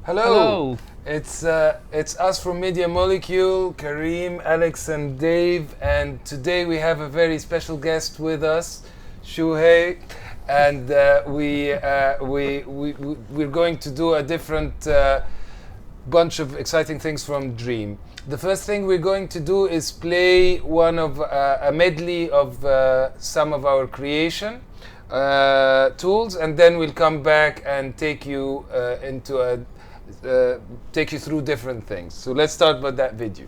Hello. Hello. It's us from Media Molecule, Kareem, Alex, and Dave, and today we have a very special guest with us, Shuhei, and we're going to do a different bunch of exciting things from Dream. The first thing we're going to do is play one of a medley of some of our creation tools, and then we'll come back and take you take you through different things. So let's start with that video.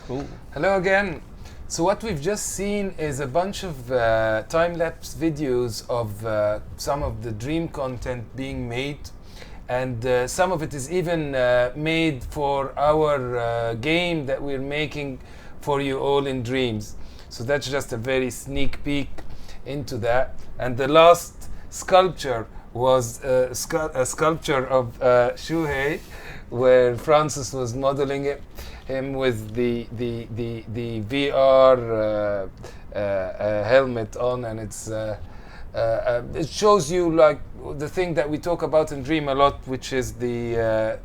Cool. Hello again. So what we've just seen is a bunch of time-lapse videos of some of the Dream content being made, and some of it is even made for our game that we're making for you all in Dreams. So that's just a very sneak peek into that. And the last sculpture was a sculpture of Shuhei, where Francis was modeling him with the VR helmet on, and it shows you like the thing that we talk about in Dream a lot, which is the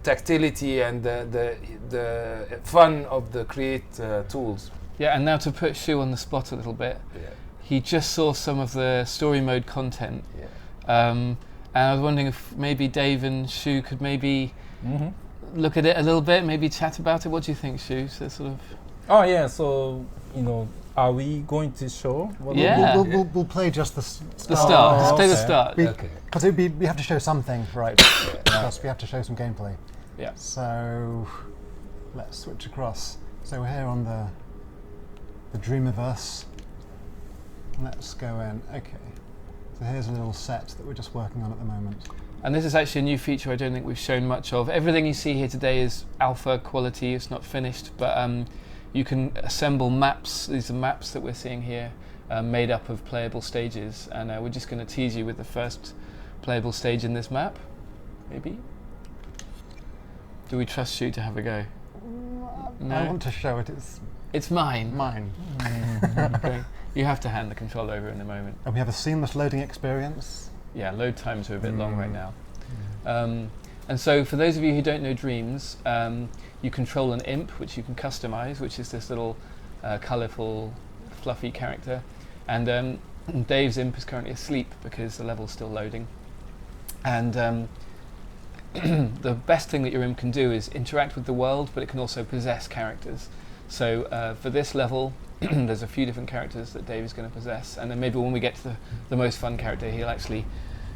tactility and the fun of the Create tools. Yeah, and now to put Shu on the spot a little bit, he just saw some of the story mode content. And I was wondering if maybe Dave and Shu could maybe look at it a little bit, maybe chat about it. What do you think, Shu? So sort of. Oh yeah, so are we going to show? Yeah. We'll play just the start. The start. Just play the okay. start. Because we have to show something, right? Plus we have to show some gameplay. Yeah. So let's switch across. So we're here on the Dreamiverse. Let's go in. Okay. So here's a little set that we're just working on at the moment. And this is actually a new feature I don't think we've shown much of. Everything you see here today is alpha quality, it's not finished, but you can assemble maps. These are maps that we're seeing here, made up of playable stages, and we're just going to tease you with the first playable stage in this map, maybe? Do we trust Shu to have a go? No? I want to show it. It's mine. Mine. Okay. You have to hand the control over in a moment. And we have a seamless loading experience. Yeah, load times are a bit long right now. And so for those of you who don't know Dreams, you control an imp, which you can customize, which is this little colourful, fluffy character. And Dave's imp is currently asleep because the level's still loading. And the best thing that your imp can do is interact with the world, but it can also possess characters. So for this level, there's a few different characters that Dave is going to possess, and then maybe when we get to the most fun character, he'll actually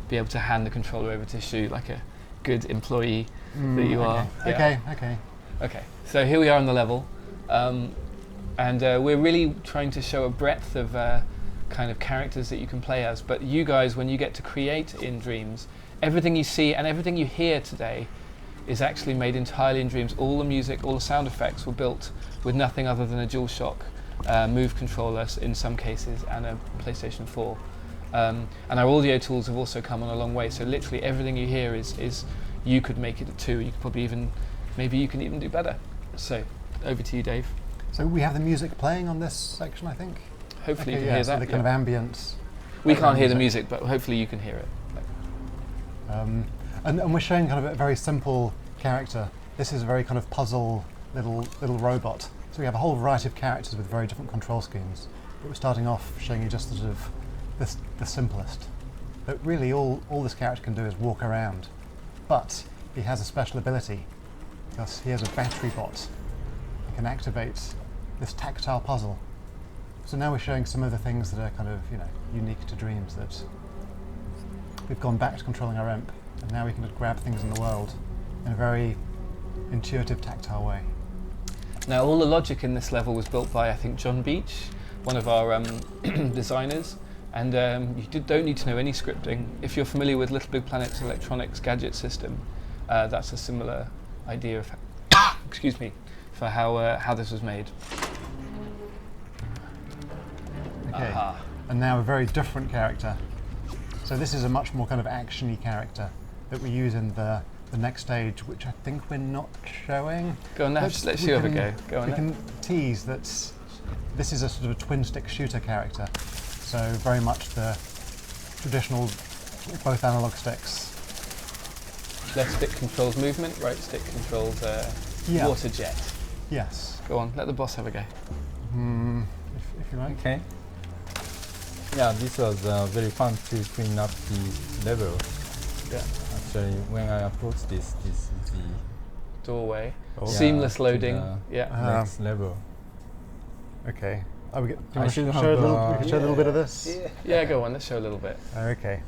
be able to hand the controller over to Shu like a good employee that you are. Okay. Yeah. Okay, so here we are on the level, and we're really trying to show a breadth of kind of characters that you can play as, but you guys, when you get to create in Dreams, everything you see and everything you hear today is actually made entirely in Dreams. All the music, all the sound effects were built with nothing other than a DualShock Move controller in some cases and a PlayStation 4. And our audio tools have also come on a long way, so literally everything you hear is you could make it a 2, you could probably maybe you can even do better. So, over to you, Dave. So we have the music playing on this section, I think? Hopefully you can yeah, hear so that. the kind of ambience. We can't hear the music, but hopefully you can hear it. And we're showing kind of a very simple character. This is a very kind of puzzle little robot. So we have a whole variety of characters with very different control schemes. But we're starting off showing you just sort of the simplest. But really all this character can do is walk around. But he has a special ability, because he has a battery bot. He can activate this tactile puzzle. So now we're showing some of the things that are kind of, unique to Dreams, that we've gone back to controlling our imp, and now we can just grab things in the world in a very intuitive, tactile way. Now, all the logic in this level was built by, I think, John Beach, one of our designers, and you don't need to know any scripting. If you're familiar with Little Big Planet's electronics gadget system, that's a similar idea of, excuse me, for how this was made. Okay, Aha. and now a very different character. So this is a much more kind of action-y character that we use in the next stage, which I think we're not showing. Go on, let's Shu have a go. Go on. We can tease that this is a sort of a twin-stick shooter character, so very much the traditional both analog sticks. Left stick controls movement, right stick controls water jet. Yes. Go on, let the boss have a go. If you like. Okay. Yeah, this was very fun to clean up the level. Yeah. Actually, when I approached this is the Doorway. Yeah, Seamless to loading. the Yeah. next level. Okay. Do you I want to should show have, a little? We can show a little bit of this. Yeah, go on, let's show a little bit. Okay.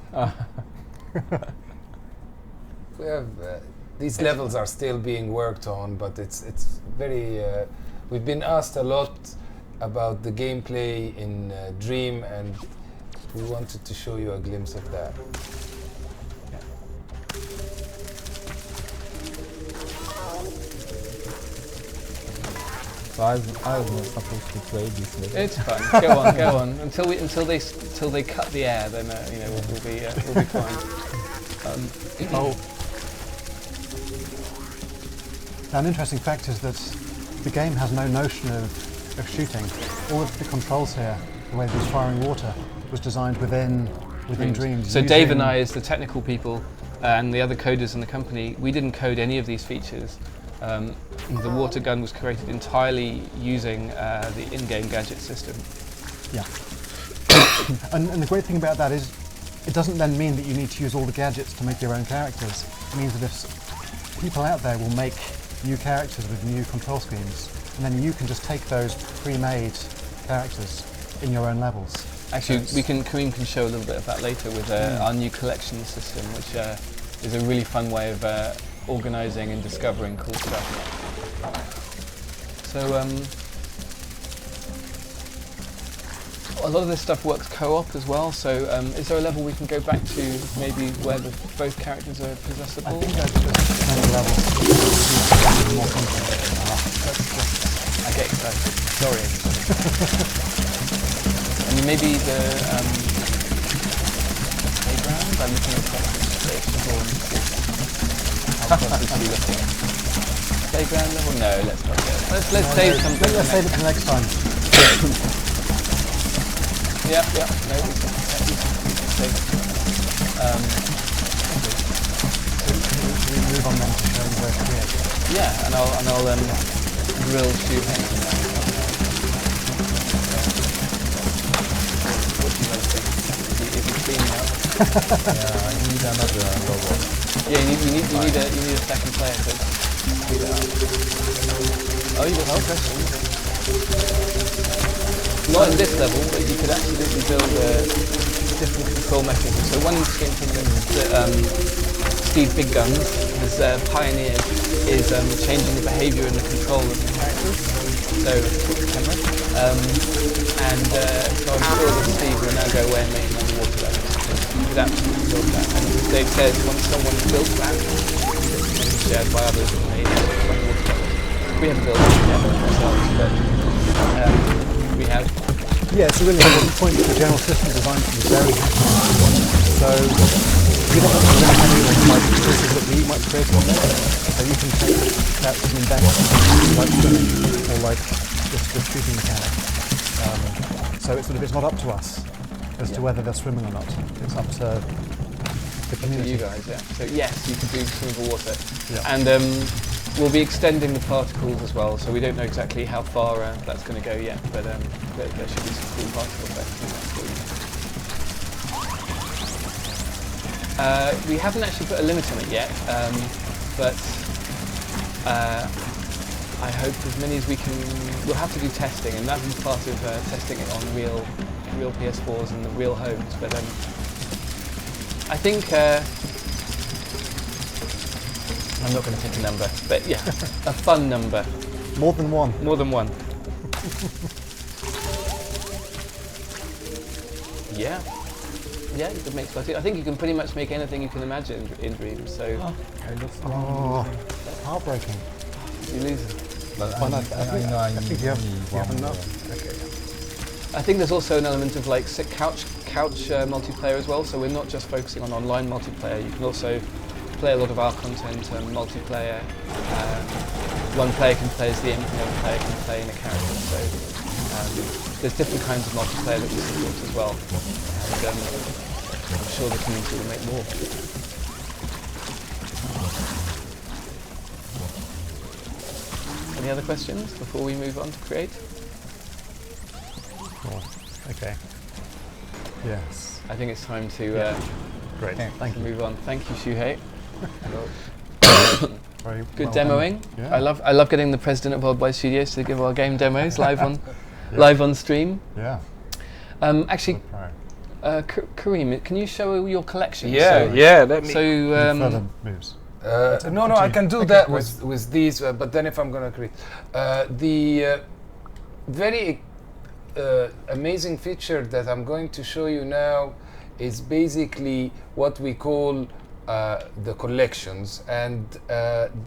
We have these levels are still being worked on, but it's very. We've been asked a lot about the gameplay in Dream, and we wanted to show you a glimpse of that. So I was not supposed to play this level. It's fun. Go on, go on. Until they cut the air, then we'll be fine. Now, an interesting fact is that the game has no notion of shooting. All of the controls here, the way there's firing water, was designed within Dreams. So Dave and I, as the technical people, and the other coders in the company, we didn't code any of these features. The water gun was created entirely using the in-game gadget system. Yeah. and the great thing about that is it doesn't then mean that you need to use all the gadgets to make your own characters. It means that if people out there will make new characters with new control schemes, and then you can just take those pre-made characters in your own levels. Actually, Kareem can show a little bit of that later with our new collection system, which is a really fun way of organising and discovering cool stuff. So a lot of this stuff works co-op as well, so is there a level we can go back to maybe where both characters are possessable? I think that's just kind of levels. More content. I get excited. Sorry. I mean, maybe the playground? I'm looking at that. How close is he looking? Playground level? No, let's not go. Let's save something. Let's save it for next time. Yeah, no, we can save it. We move on then to showing where to create. Yeah, and I'll grill Shuhei. What do you guys think? Is he clean now? Yeah, I need another robot. Yeah, you need a second player to speed it up. Oh, you got questions. Not in this level, but you could absolutely build different control mechanisms. So one interesting thing that Steve Big Guns has pioneered is changing the behaviour and the control of the characters. So, camera. So I'm sure that Steve will now go away and make another water level. You could absolutely build that. And as Dave says, once someone built that, it can be shared by others and made one water level. We haven't built it yet ourselves, but we have. Yeah, it's a really important point that the general system design can be very happy. So you don't want to limit anyone like choices that we might create on there. So you can take that and invent like swimming or like just shooting mechanic. So it's not up to us as to whether they're swimming or not. It's up to the community. You guys, yeah. So yes, you can do swim over water. Yeah. And we'll be extending the particles as well, so we don't know exactly how far that's going to go yet, but there should be some cool particle effects in that too. We haven't actually put a limit on it yet, but I hope as many as we can. We'll have to do testing, and that'll be part of testing it on real PS4s and the real homes. But I think I'm not going to pick a number, but yeah, a fun number. More than one. More than one. Yeah, you can make stuff. I think you can pretty much make anything you can imagine in Dreams. So That's heartbreaking. you lose it. But Well, I I think you have one enough. more. Okay. I think there's also an element of like couch multiplayer as well. So we're not just focusing on online multiplayer. You can also play a lot of our content multiplayer. One player can play as the imp, the other player can play in a character. So there's different kinds of multiplayer that we support as well. And I'm sure the community will make more. Any other questions before we move on to create? Cool. Okay. Yes. I think it's time to Great. Thank you. move on. Thank you, Shuhei. Very Good well demoing. done. Yeah. I love getting the president of Worldwide Studios to give our game demos live on stream. Yeah. Actually, Pro. Kareem, can you show your collection? Yeah, let me. So Further moves. No, I can do that with these, but then if I'm going to create. The very amazing feature that I'm going to show you now is basically what we call the collections. And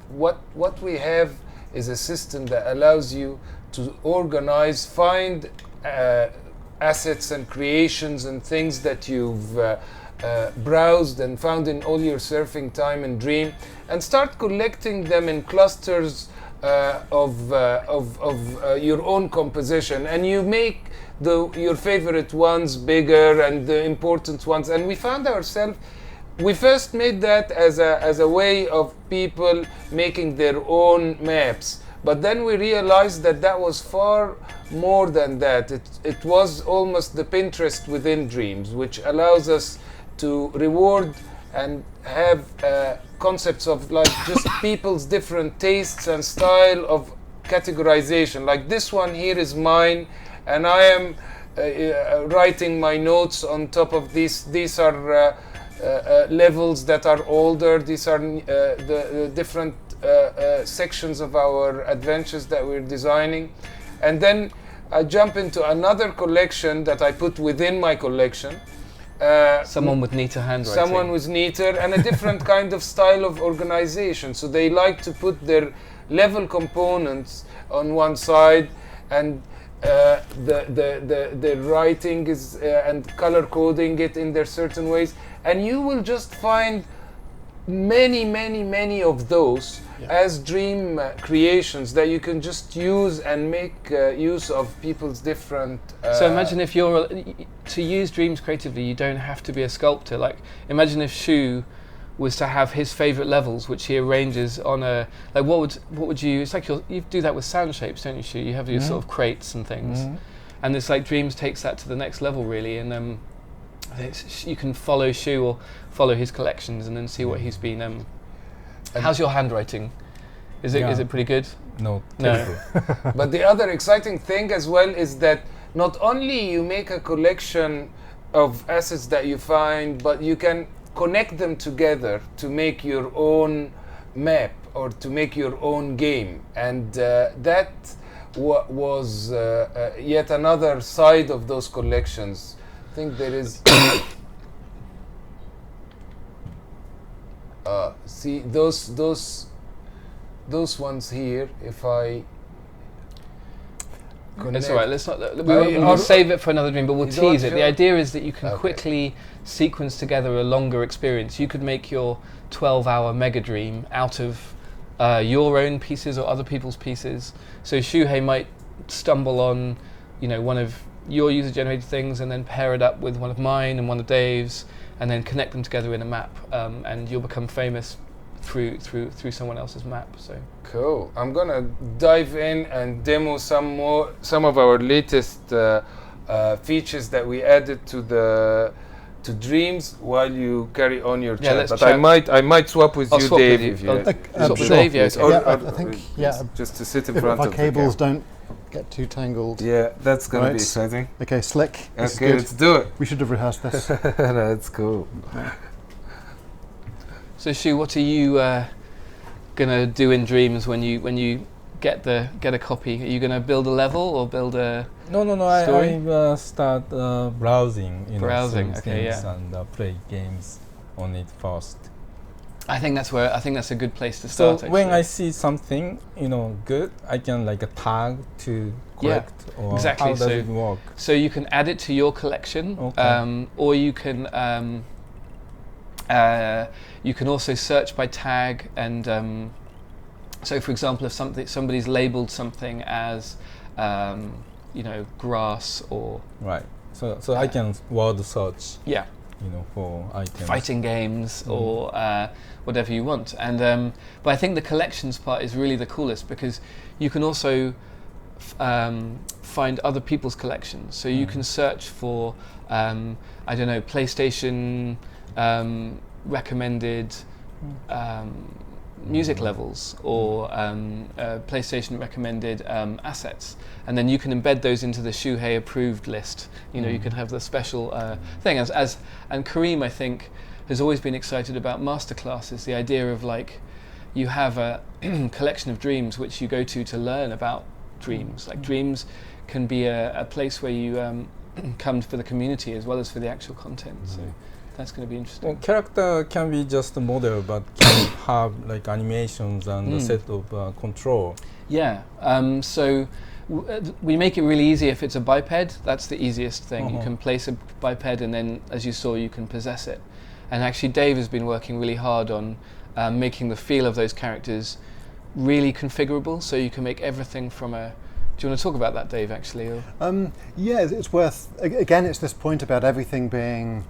what we have is a system that allows you to organize, find assets and creations and things that you've browsed and found in all your surfing time in Dream, and start collecting them in clusters of your own composition, and you make your favorite ones bigger and the important ones. And we found ourselves, we first made that as a way of people making their own maps, but then we realized that that was far more than that. It was almost the Pinterest within Dreams, which allows us to reward and have concepts of like just people's different tastes and style of categorization. Like this one here is mine, and I am writing my notes on top of this. These are levels that are older. These are the different sections of our adventures that we're designing. And then I jump into another collection that I put within my collection. Someone with neater handwriting. Someone with neater and a different kind of style of organization. So they like to put their level components on one side, and the writing is and color coding it in their certain ways. And you will just find many of those as Dream creations that you can just use and make use of people's different so imagine if you're to use Dreams creatively, you don't have to be a sculptor. Like imagine if Shu was to have his favorite levels, which he arranges on a, like what would you, it's like you do that with sound shapes, don't you, Shu? You have your sort of crates and things, and it's like Dreams takes that to the next level really. And you can follow Shu or follow his collections and then see what he's been. How's your handwriting? Is it pretty good? No. But the other exciting thing as well is that not only you make a collection of assets that you find, but you can connect them together to make your own map or to make your own game. And that was yet another side of those collections. I think there is see those ones here. If I it's all right. Let's not. We'll save it for another dream, but we'll tease it. The idea is that you can quickly sequence together a longer experience. You could make your 12-hour mega dream out of your own pieces or other people's pieces. So Shuhei might stumble on, one of your user-generated things, and then pair it up with one of mine and one of Dave's, and then connect them together in a map, and you'll become famous through someone else's map. So cool. I'm gonna dive in and demo some of our latest features that we added to Dreams while you carry on your chat. But I might swap with you, Dave. If you swap with Dave, I think just to sit in front of our cables don't get too tangled. Yeah, that's gonna be exciting. Okay, slick. Okay, let's do it. We should have rehearsed this. No, it's cool. So Shu, what are you gonna do in Dreams when you get a copy? Are you gonna build a level or build a story? I start browsing, okay, things and play games on it first. I think that's a good place to start. So when I see something good, I can tag to collect. Or exactly. How does it work? So you can add it to your collection, or you can also search by tag. And so, for example, if somebody's labeled something as grass or So I can word search. Yeah. For items. Fighting games or whatever you want. And but I think the collections part is really the coolest, because you can also find other people's collections. So you can search for PlayStation recommended music levels or PlayStation recommended assets, and then you can embed those into the Shuhei approved list. You can have the special thing and Kareem, I think, has always been excited about masterclasses, the idea of like you have a collection of dreams which you go to learn about dreams. Like dreams can be a place where you come for the community as well as for the actual content. So that's going to be interesting. Character can be just a model, but can have like animations and a set of control. Yeah. So we make it really easy if it's a biped. That's the easiest thing. You can place a biped, and then, as you saw, you can possess it. And actually, Dave has been working really hard on making the feel of those characters really configurable, so you can make everything from a. Do you want to talk about that, Dave? Actually, or? Yeah, it's worth. Again, it's this point about everything being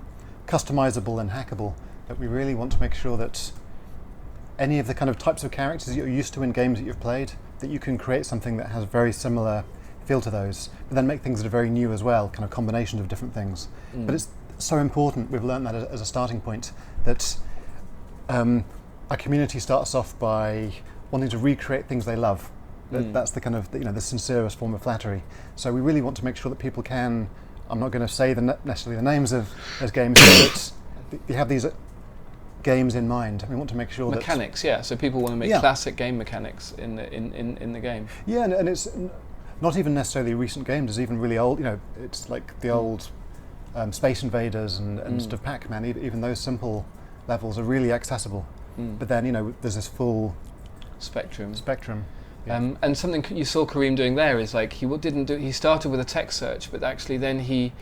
customizable and hackable, that we really want to make sure that any of the kind of types of characters you're used to in games that you've played, that you can create something that has very similar feel to those, but then make things that are very new as well, kind of combinations of different things. But it's so important, we've learned that as a starting point, that our community starts off by wanting to recreate things they love. That's the kind of, the sincerest form of flattery. So we really want to make sure that people can, I'm not going to say necessarily the names of those games, but you have these games in mind. We want to make sure mechanics, that... yeah. So people want to make classic game mechanics in the game. Yeah, and it's not even necessarily recent games. It's even really old. It's like the old Space Invaders and stuff, Pac-Man. Even those simple levels are really accessible. But then there's this full spectrum. Yeah. And something you saw Kareem doing there is like he started with a text search, but actually then he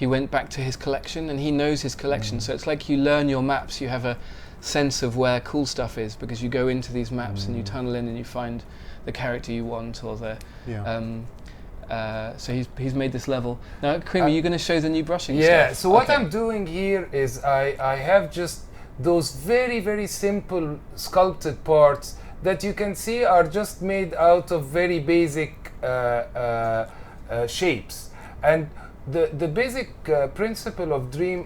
went back to his collection, and he knows his collection. So it's like you learn your maps. You have a sense of where cool stuff is because you go into these maps and you tunnel in and you find the character you want or the. So he's made this level. Now, Kareem, are you going to show the new brushing stuff? Yeah. So what I'm doing here is I have just those very, very simple sculpted parts that you can see are just made out of very basic shapes. And the basic principle of Dream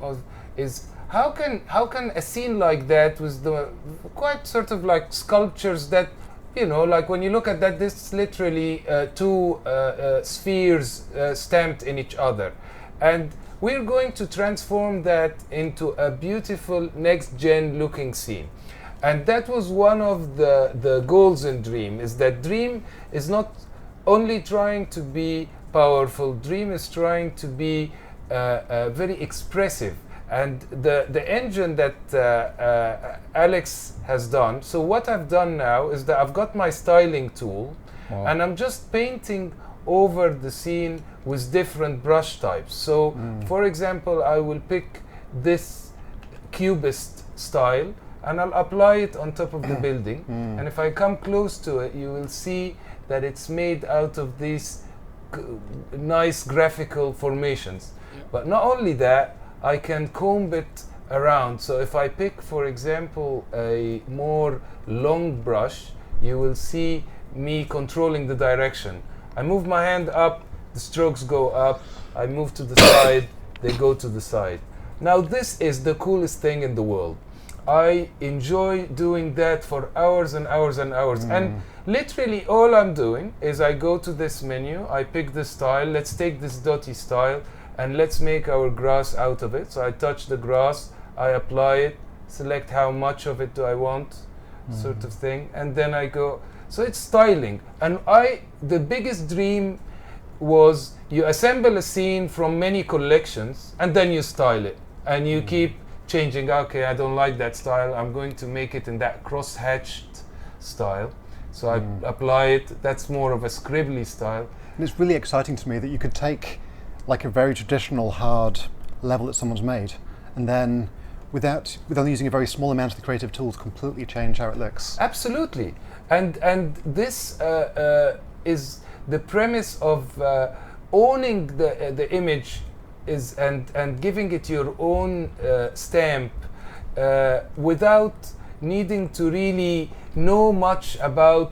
is how can a scene like that with the quite sort of like sculptures that, like when you look at that, this is literally two spheres stamped in each other. And we're going to transform that into a beautiful next-gen looking scene. And that was one of the goals in Dream, is that Dream is not only trying to be powerful, Dream is trying to be very expressive. And the engine that Alex has done, so what I've done now is that I've got my styling tool, and I'm just painting over the scene with different brush types. So, for example, I will pick this cubist style, and I'll apply it on top of the building. And if I come close to it, you will see that it's made out of these nice graphical formations. But not only that, I can comb it around. So if I pick, for example, a more long brush, you will see me controlling the direction. I move my hand up, the strokes go up. I move to the side, they go to the side. Now this is the coolest thing in the world. I enjoy doing that for hours and hours and hours. And literally all I'm doing is I go to this menu, I pick the style, let's take this dotty style, and let's make our grass out of it. So I touch the grass, I apply it, select how much of it do I want, sort of thing, and then I go. So it's styling. And the biggest dream was you assemble a scene from many collections and then you style it. And you keep changing, okay, I don't like that style, I'm going to make it in that cross-hatched style. So I apply it, that's more of a scribbly style. And it's really exciting to me that you could take like a very traditional hard level that someone's made, and then with only using a very small amount of the creative tools, completely change how it looks. Absolutely. And this is the premise of owning the image and giving it your own stamp without needing to really know much about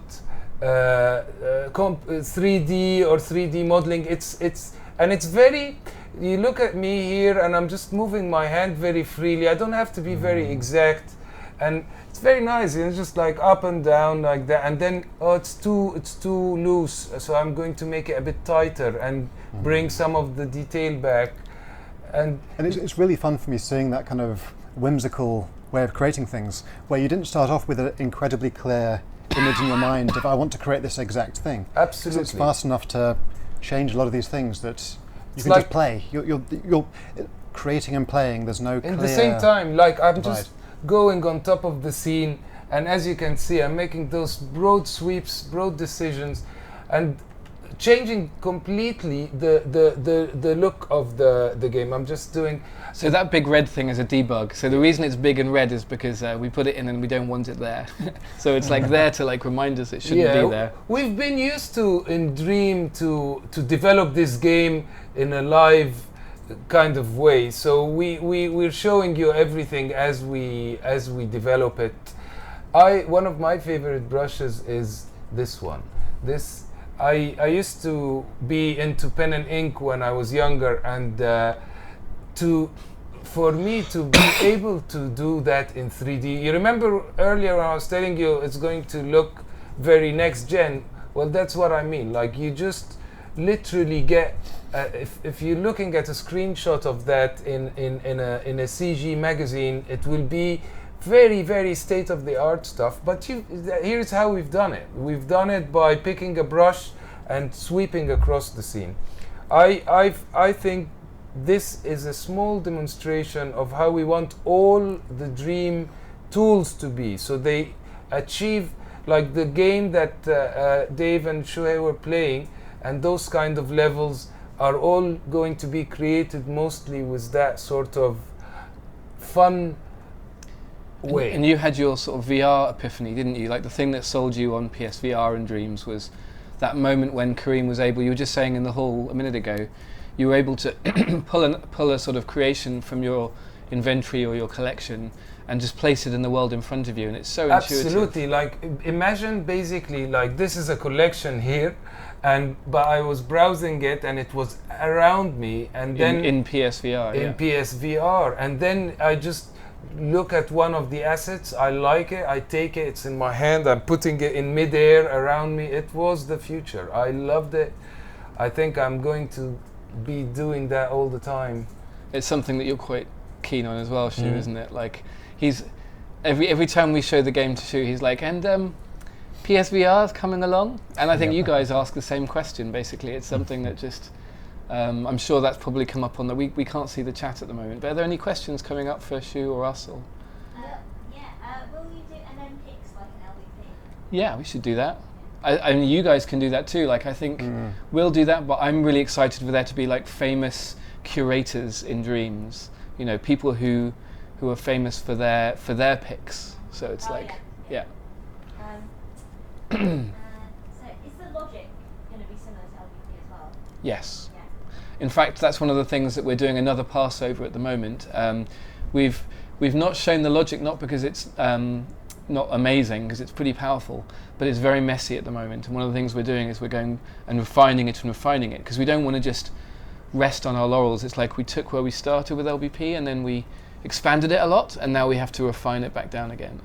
3D or 3D modeling. It's very, you look at me here and I'm just moving my hand very freely. I don't have to be very exact, and it's very nice. It's just like up and down like that, and then it's too loose, so I'm going to make it a bit tighter and bring some of the detail back. And it's really fun for me seeing that kind of whimsical way of creating things, where you didn't start off with an incredibly clear image in your mind of I want to create this exact thing. Absolutely. 'Cause it's fast enough to change a lot of these things that you It's can like- just play. You're creating and playing. There's no clear In the same time, like I'm divide. just going on top of the scene, and as you can see, I'm making those broad sweeps, broad decisions, and changing completely the look of the game. I'm just doing. So that big red thing is a debug. So the reason it's big and red is because we put it in and we don't want it there. So it's like there to like remind us it shouldn't be there. We've been used to in Dream to develop this game in a live kind of way. So we're showing you everything as we develop it. One of my favorite brushes is this one. I used to be into pen and ink when I was younger, and for me to be able to do that in 3D. You remember earlier when I was telling you it's going to look very next gen? Well, that's what I mean. Like you just literally get, if you're looking at a screenshot of that in a CG magazine, it will be very, very state-of-the-art stuff. But here's how we've done it. We've done it by picking a brush and sweeping across the scene. I think this is a small demonstration of how we want all the Dream tools to be. So they achieve, like the game that Dave and Shuhei were playing, and those kind of levels are all going to be created mostly with that sort of fun way. And you had your sort of VR epiphany, didn't you? Like the thing that sold you on PSVR and Dreams was that moment when Kareem was able, you were just saying in the hall a minute ago, you were able to pull a sort of creation from your inventory or your collection and just place it in the world in front of you, and it's so intuitive. Absolutely. Like imagine basically like this is a collection here, but I was browsing it and it was around me, and then in PSVR. in PSVR, and then I just look at one of the assets, I like it, I take it, it's in my hand, I'm putting it in midair around me. It was the future. I loved it. I think I'm going to be doing that all the time. It's something that you're quite keen on as well, Shu, isn't it? Like he's every time we show the game to Shu, he's like, and PSVR is coming along, and I think you guys ask the same question. Basically, it's something that just I'm sure that's probably come up on the we can't see the chat at the moment. But are there any questions coming up for Shu or us? Or? Will you do Olympics like an LVP? Yeah, we should do that. I mean, you guys can do that too. Like, I think we'll do that, but I'm really excited for there to be like famous curators in Dreams. You know, people who are famous for their picks. So it's yeah. So is the logic going to be similar to LVP as well? Yes. Yeah. In fact, that's one of the things that we're doing another pass over at the moment. We've not shown the logic, not because it's not amazing, because it's pretty powerful, but it's very messy at the moment. And one of the things we're doing is we're going and refining it, because we don't want to just rest on our laurels. It's like we took where we started with LBP and then we expanded it a lot, and now we have to refine it back down again.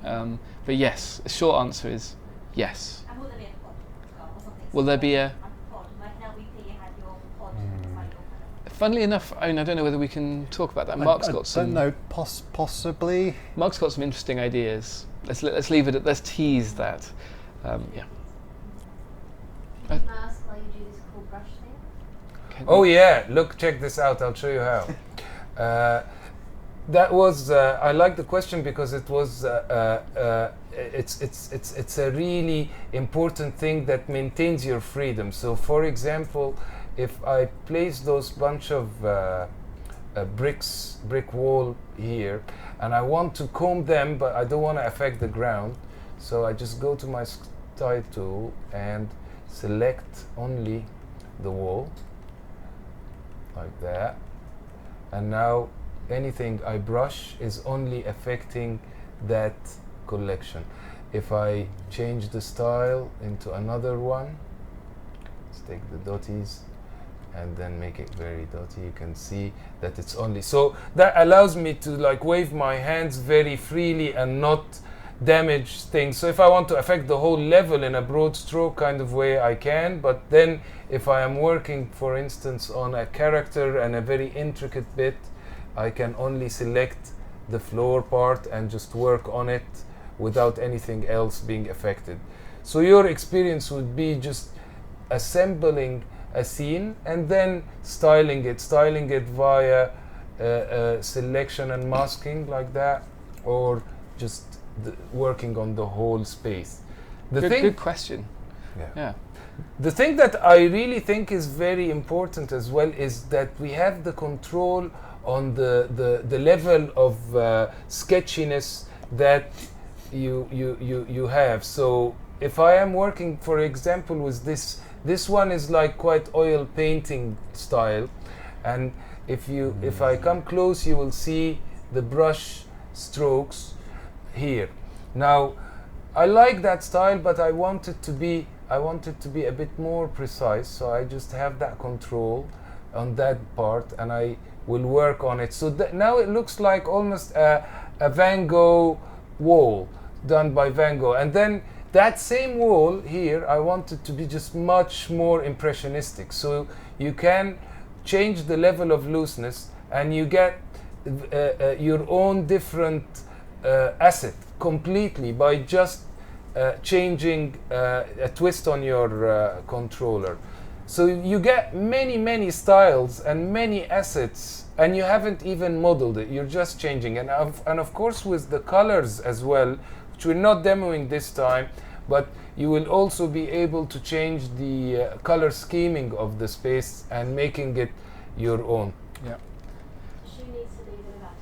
But yes, the short answer is yes. And will there be a pod as well, or something? Will there be a... Like a pod, like an LVP, you had your pod, like your kind of... Funnily enough, I mean, I don't know whether we can talk about that. Mark's got some... I don't know, possibly. Mark's got some interesting ideas. Let's leave it at, let's tease that. Yeah. Can you ask while you do this cool brush thing? Oh yeah, look, check this out, I'll show you how. That was, I like the question because it was, it's a really important thing that maintains your freedom. So for example, if I place those bunch of brick wall here, and I want to comb them, but I don't want to affect the ground, so I just go to my style tool and select only the wall, like that, and now anything I brush is only affecting that collection. If I change the style into another one, let's take the dotties and then make it very dotty, you can see that it's only, so that allows me to like wave my hands very freely and not damage things. So if I want to affect the whole level in a broad stroke kind of way, I can, but then if I am working, for instance, on a character and a very intricate bit, I can only select the floor part and just work on it without anything else being affected. So your experience would be just assembling a scene and then styling it via selection and masking like that, or just working on the whole space. Good question. Yeah. The thing that I really think is very important as well is that we have the control on the level of sketchiness that you have. So if I am working, for example, with this one is like quite oil painting style, and if I come close, you will see the brush strokes here. Now, I like that style, but I want it to be a bit more precise. So I just have that control on that part, and I will work on it. So now it looks like almost a Van Gogh wall done by Van Gogh, and then that same wall here, I want it to be just much more impressionistic. So you can change the level of looseness, and you get your own different asset completely by just changing a twist on your controller. So you get many styles and many assets, and you haven't even modeled it, you're just changing. And of course with the colors as well, which we're not demoing this time, but you will also be able to change the color scheming of the space and making it your own. Yeah. Shu needs to leave in about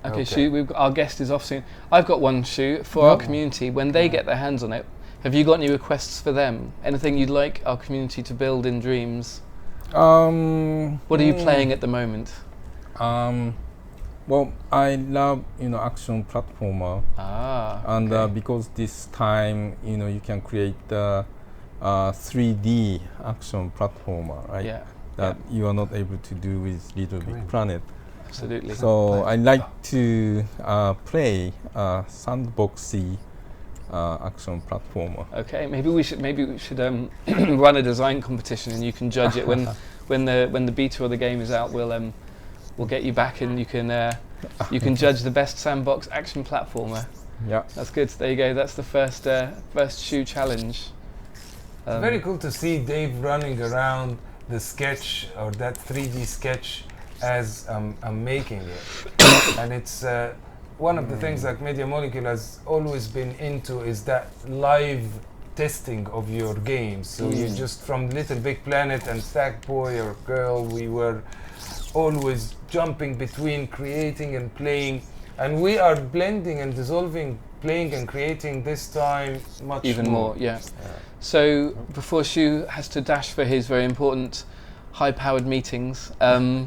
10 minutes. Okay, Shu, our guest is off soon. I've got one, Shu, for our community. When they get their hands on it, have you got any requests for them? Anything you'd like our community to build in Dreams? What are you playing at the moment? Well, I love action platformer, and okay. because this time you can create the 3D action platformer, right? Yeah. That you are not able to do with Little Big Planet. Absolutely. So I like to play sandboxy action platformer. Okay, maybe we should run a design competition, and you can judge it when the beta of the game is out. We'll get you back, and you can judge the best sandbox action platformer. Yeah, that's good. There you go. That's the first Shu challenge. It's very cool to see Dave running around the sketch, or that 3D sketch, as I'm making it. And it's one of the things like Media Molecule has always been into, is that live testing of your games. So you just, from Little Big Planet and Sackboy or Girl, we were always jumping between creating and playing, and we are blending and dissolving playing and creating this time much even more. Yeah. So before Shu has to dash for his very important high-powered meetings, any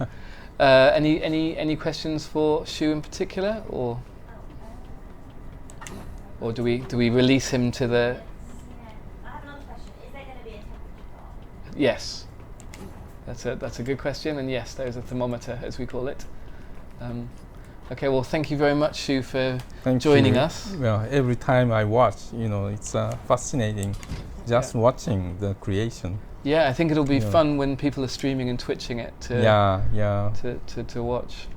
questions for Shu in particular, or do we release him to the? I have another question. Is there going to be a temperature bar? Yes. That's a good question, and yes, there's a thermometer, as we call it. Okay, well, thank you very much, Shu, for joining us. Well, every time I watch, it's fascinating, just watching the creation. Yeah, I think it'll be fun when people are streaming and twitching it to watch.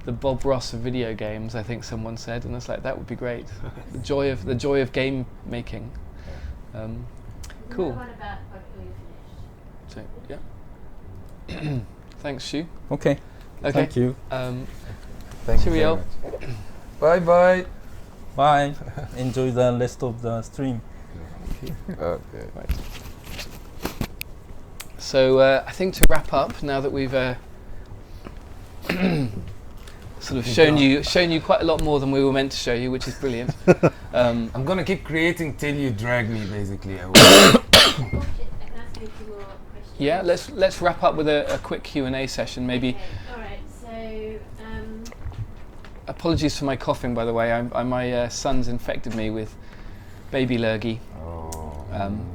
The Bob Ross of video games, I think someone said, and it's like, that would be great. the joy of game making. Cool. What about you're finished? So, yeah. Thanks, Shu. Okay. Thank you. Thank you Cheerio. very much. Bye. Bye. Enjoy the rest of the stream. Okay. Right. So I think to wrap up, now that we've sort of shown you quite a lot more than we were meant to show you, which is brilliant. I'm gonna keep creating till you drag me, basically. Yeah, let's wrap up with a quick Q&A session, maybe. Okay. All right. So. Apologies for my coughing, by the way. My son's infected me with baby lurgy.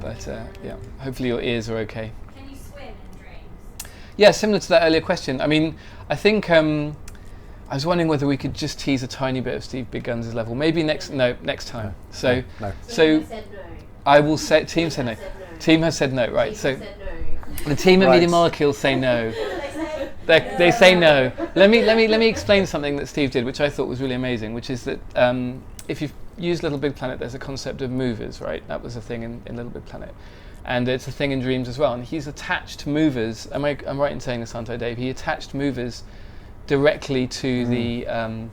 But yeah, hopefully your ears are okay. Can you swim in Dreams? Yeah, similar to that earlier question. I mean, I think I was wondering whether we could just tease a tiny bit of Steve Big Guns' level. Maybe next time. So Team said no. I will say. Team said no. Team has said no. Right. Team So said no. the team at Media Molecule say no. They say They say no. Let me explain something that Steve did, which I thought was really amazing, which is that if you've used Little Big Planet, there's a concept of movers, right? That was a thing in Little Big Planet. And it's a thing in Dreams as well. And he's attached movers. I'm right in saying this, aren't I, Dave? He attached movers directly to the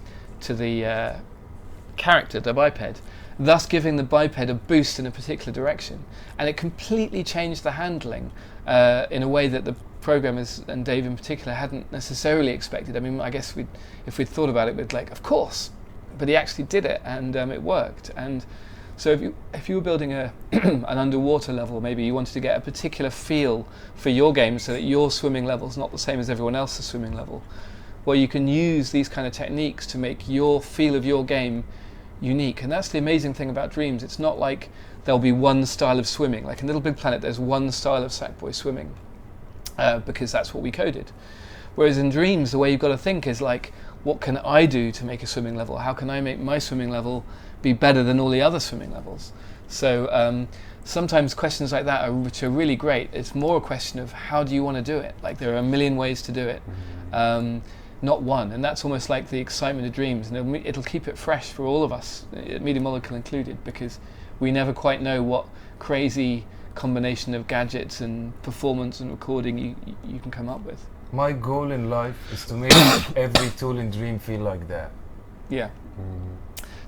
character, the biped, thus giving the biped a boost in a particular direction. And it completely changed the handling in a way that the programmers, and Dave in particular, hadn't necessarily expected. I mean, I guess if we'd thought about it, we'd like, of course. But he actually did it, and it worked. And so if you were building an underwater level, maybe you wanted to get a particular feel for your game so that your swimming level is not the same as everyone else's swimming level, well, you can use these kind of techniques to make your feel of your game unique. And that's the amazing thing about Dreams. It's not like there'll be one style of swimming. Like in Little Big Planet, there's one style of Sackboy swimming because that's what we coded. Whereas in Dreams, the way you've got to think is like, what can I do to make a swimming level? How can I make my swimming level be better than all the other swimming levels? So sometimes questions like that, which are really great, it's more a question of how do you want to do it? Like there are a million ways to do it, not one. And that's almost like the excitement of Dreams. And it'll keep it fresh for all of us, Media Molecule included, because we never quite know what crazy combination of gadgets and performance and recording you can come up with. My goal in life is to make every tool in Dream feel like that. Yeah.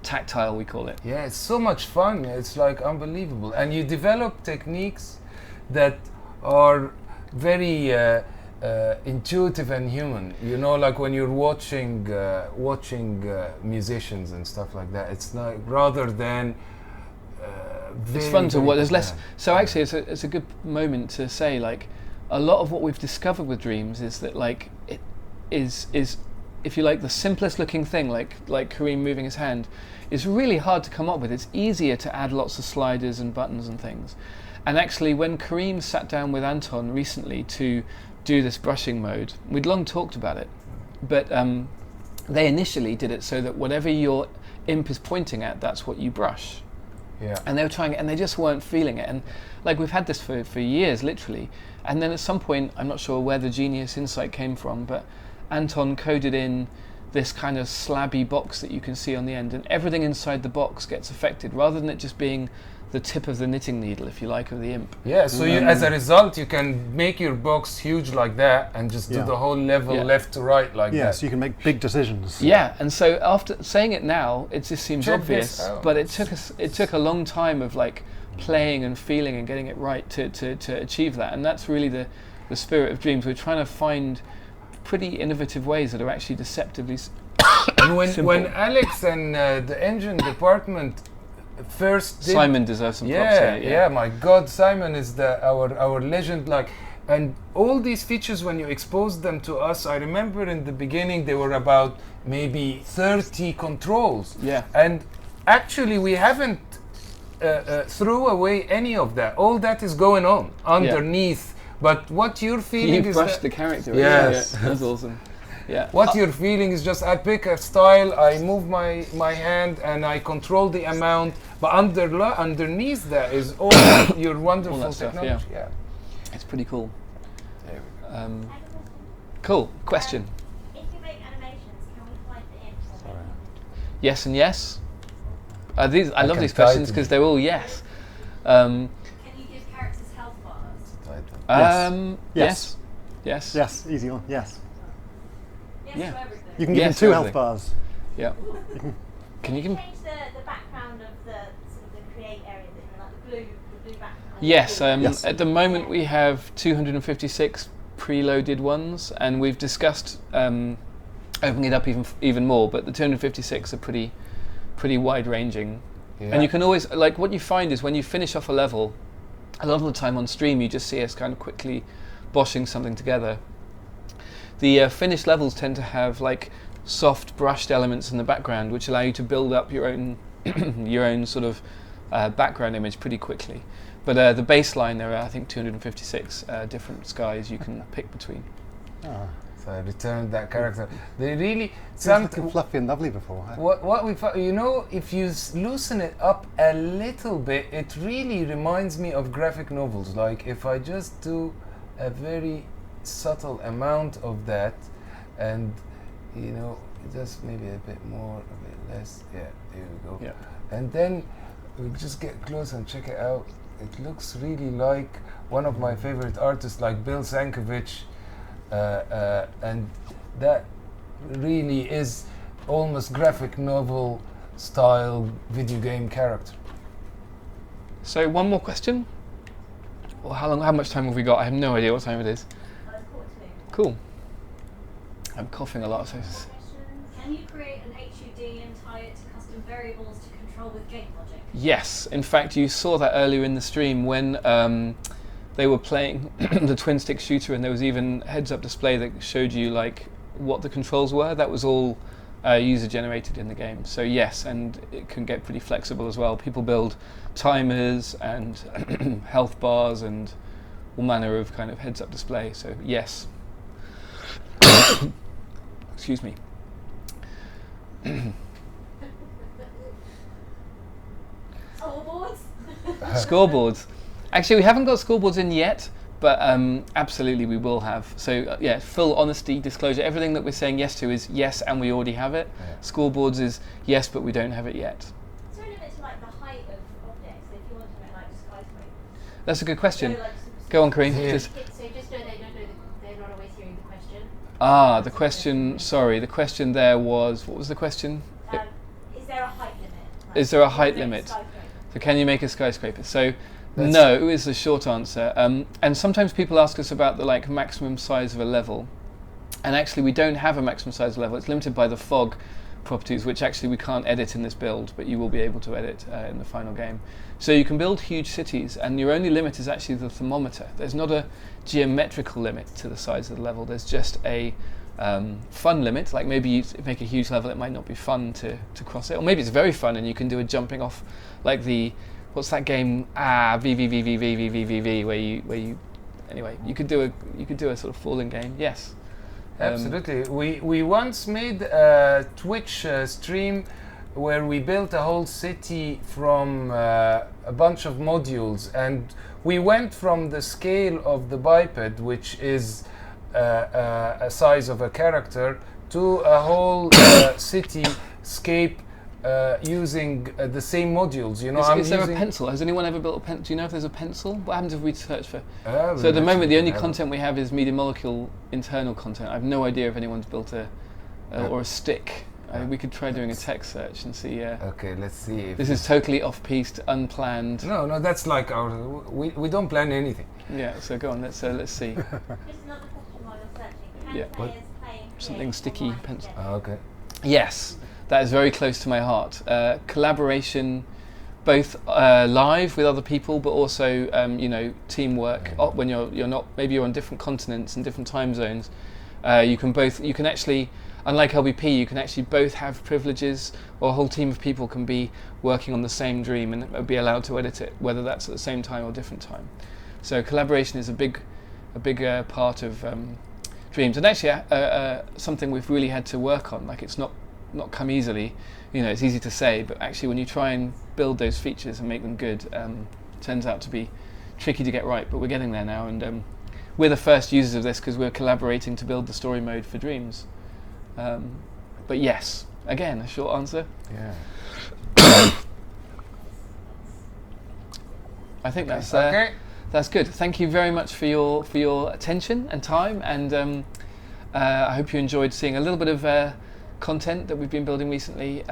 Tactile, we call it. Yeah, it's so much fun. It's like unbelievable. And you develop techniques that are very intuitive and human. You know, like when you're watching musicians and stuff like that. It's like rather than. It's fun to watch. There's less. So actually, it's a good moment to say like. A lot of what we've discovered with Dreams is that like it is if you like the simplest looking thing like Kareem moving his hand is really hard to come up with. It's easier to add lots of sliders and buttons and things. And actually when Kareem sat down with Anton recently to do this brushing mode, we'd long talked about it, but they initially did it so that whatever your imp is pointing at, that's what you brush. Yeah. And they were trying it and they just weren't feeling it. And like we've had this for years, literally. And then at some point, I'm not sure where the genius insight came from, but Anton coded in this kind of slabby box that you can see on the end, and everything inside the box gets affected, rather than it just being the tip of the knitting needle, if you like, of the imp. Yeah, so you, as a result, you can make your box huge like that and just do the whole level left to right like that. Yeah, so you can make big decisions. Yeah, and so after saying it now, it just seems obvious, but it took a long time of like playing and feeling and getting it right to achieve that. And that's really the spirit of Dreams. We're trying to find pretty innovative ways that are actually deceptively and simple. when Alex and the engine department first did, Simon deserves some props here. Yeah, my God, Simon is our legend. Like, and all these features, when you exposed them to us, I remember in the beginning they were about maybe 30 controls. Yeah. And actually we haven't threw away any of that. All that is going on underneath. But what you're feeling You've brushed the character. Yes. Yeah, that's awesome. Yeah. What you're feeling is just I pick a style, I move my hand, and I control the amount. But underneath that is all your wonderful all that stuff, technology. yeah. It's pretty cool. There we go. I have a question. Cool. Question. If you make animations, can we hide the imp? Yes and yes. I love these questions because they're all yes. Can you give characters health bars? Yes. Yes. Yes, easy one. Yes. Yes Yeah. to everything. You can give Yes, them 2 everything. health bars. Yeah. Can you give? change the background of the sort of the create area, like the blue background? Yes. Yes. At the moment we have 256 preloaded ones, and we've discussed opening it up even more. But the 256 are pretty wide ranging. Yeah. And you can always, like, what you find is when you finish off a level, a lot of the time on stream you just see us kind of quickly boshing something together. The finished levels tend to have like soft brushed elements in the background which allow you to build up your own your own sort of background image pretty quickly. But the baseline, there are I think 256 different skies you can pick between. Oh. So I returned that character. They really It's looking fluffy and lovely before. what we found, you know, if you loosen it up a little bit, it really reminds me of graphic novels. Like if I just do a very subtle amount of that, and you know, just maybe a bit more, a bit less. Yeah, there we go. Yeah. And then we just get close and check it out. It looks really like one of my favorite artists, like Bill Sankovich, and that really is almost graphic novel style video game character. So one more question. Well, how much time have we got? I have no idea what time it is. It's quarter to. Cool. I'm coughing a lot, so Can you create an HUD and tie it to custom variables to control with gate logic? yes. In fact, you saw that earlier in the stream when they were playing the twin stick shooter, and there was even heads-up display that showed you like what the controls were. That was all user generated in the game. So yes, and it can get pretty flexible as well. People build timers and health bars and all manner of kind of heads-up display. So yes. Excuse me. Scoreboards? Scoreboards. Actually, we haven't got scoreboards in yet, but absolutely we will have. So yeah, full honesty, disclosure, everything that we're saying yes to is yes, and we already have it. Yeah. Scoreboards is yes, but we don't have it yet. Is there a limit to like the height of objects if you want to make like skyscrapers? That's a good question. So, like, Go on, Kareem. Yeah. Just- So just so they don't know, they're not always hearing the question. the question, sorry, the question there was, what was the question? Is there a height limit? Like, Is there a can you height make limit? skyscraper? So can you make a skyscraper? So That's- no is the short answer. And sometimes people ask us about the like maximum size of a level. And actually we don't have a maximum size of level. It's limited by the fog properties, which actually we can't edit in this build, but you will be able to edit in the final game. So you can build huge cities, and your only limit is actually the thermometer. There's not a geometrical limit to the size of the level. There's just a fun limit. Like maybe you make a huge level, it might not be fun to cross it, or maybe it's very fun and you can do a jumping off, like the what's that game? VVVVVVVVV, where you anyway you could do a sort of falling game. Yes. Absolutely. We once made a Twitch stream where we built a whole city from a bunch of modules, and we went from the scale of the biped, which is a size of a character, to a whole cityscape using the same modules. You know, Is there a pencil? Has anyone ever built a pencil? Do you know if there's a pencil? What happens if we search for? We So at the moment, the only have- content we have is Media Molecule internal content. I have no idea if anyone's built or a stick. We could try doing a text search and see. Okay, let's see. If This is totally off-piste, unplanned. no, that's like our. We don't plan anything. Yeah. So go on. Let's see. Just another question while you're searching. Can Yeah. players play and Something create sticky online pencil. together? Okay. Yes, that is very close to my heart. Collaboration, both live with other people, but also teamwork. When you're not, maybe you're on different continents and different time zones. You can actually, unlike LBP, you can actually both have privileges, or a whole team of people can be working on the same dream and be allowed to edit it, whether that's at the same time or different time. So collaboration is a big part of dreams, and actually something we've really had to work on. Like it's not come easily. It's easy to say, but actually when you try and build those features and make them good, turns out to be tricky to get right. But we're getting there now, and we're the first users of this because we're collaborating to build the story mode for Dreams. But yes, again, a short answer. Yeah. I think that's Okay. That's good. Thank you very much for your attention and time, and I hope you enjoyed seeing a little bit of content that we've been building recently,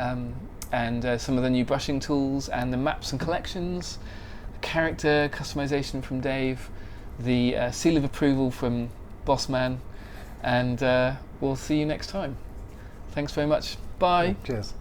and some of the new brushing tools and the maps and collections, the character customization from Dave, the seal of approval from Bossman, and we'll see you next time. Thanks very much. Bye. Cheers.